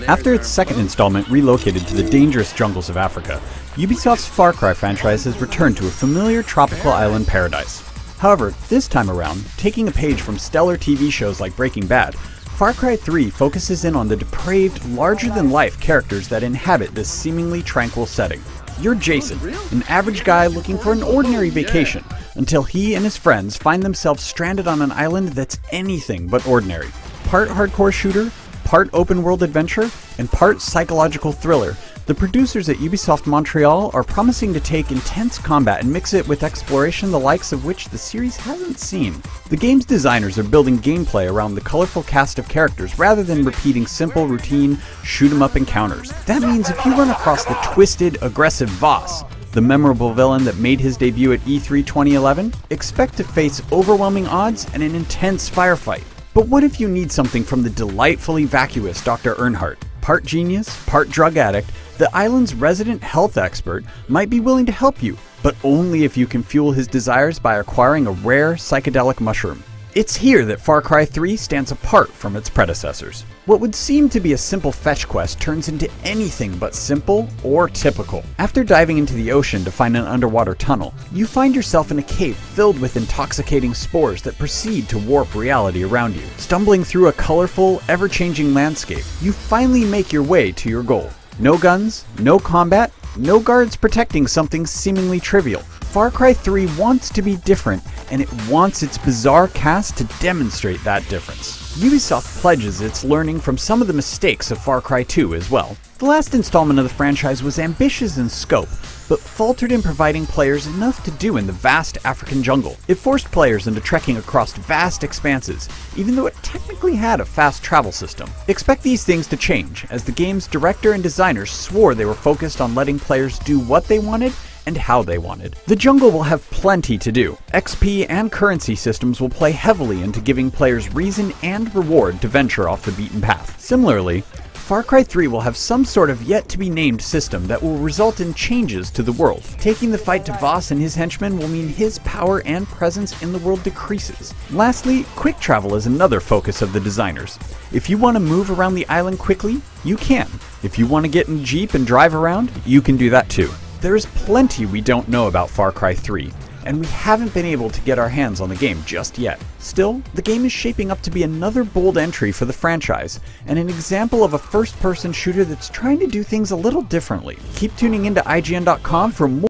After its second installment relocated to the dangerous jungles of Africa, Ubisoft's Far Cry franchise has returned to a familiar tropical island paradise. However, this time around, taking a page from stellar TV shows like Breaking Bad, Far Cry 3 focuses in on the depraved, larger-than-life characters that inhabit this seemingly tranquil setting. You're Jason, an average guy looking for an ordinary vacation, until he and his friends find themselves stranded on an island that's anything but ordinary. Part hardcore shooter, part open-world adventure, and part psychological thriller, the producers at Ubisoft Montreal are promising to take intense combat and mix it with exploration the likes of which the series hasn't seen. The game's designers are building gameplay around the colorful cast of characters rather than repeating simple, routine, shoot-'em-up encounters. That means if you run across the twisted, aggressive Voss, the memorable villain that made his debut at E3 2011, expect to face overwhelming odds and an intense firefight. But what if you need something from the delightfully vacuous Dr. Earnhardt? Part genius, part drug addict, the island's resident health expert might be willing to help you, but only if you can fuel his desires by acquiring a rare psychedelic mushroom. It's here that Far Cry 3 stands apart from its predecessors. What would seem to be a simple fetch quest turns into anything but simple or typical. After diving into the ocean to find an underwater tunnel, you find yourself in a cave filled with intoxicating spores that proceed to warp reality around you. Stumbling through a colorful, ever-changing landscape, you finally make your way to your goal. No guns, no combat, no guards protecting something seemingly trivial. Far Cry 3 wants to be different, and it wants its bizarre cast to demonstrate that difference. Ubisoft pledges its learning from some of the mistakes of Far Cry 2 as well. The last installment of the franchise was ambitious in scope, but faltered in providing players enough to do in the vast African jungle. It forced players into trekking across vast expanses, even though it technically had a fast travel system. Expect these things to change, as the game's director and designers swore they were focused on letting players do what they wanted and how they wanted. The jungle will have plenty to do. XP and currency systems will play heavily into giving players reason and reward to venture off the beaten path. Similarly, Far Cry 3 will have some sort of yet-to-be-named system that will result in changes to the world. Taking the fight to Voss and his henchmen will mean his power and presence in the world decreases. Lastly, quick travel is another focus of the designers. If you want to move around the island quickly, you can. If you want to get in a Jeep and drive around, you can do that too. There's plenty we don't know about Far Cry 3, and we haven't been able to get our hands on the game just yet. Still, the game is shaping up to be another bold entry for the franchise, and an example of a first-person shooter that's trying to do things a little differently. Keep tuning into IGN.com for more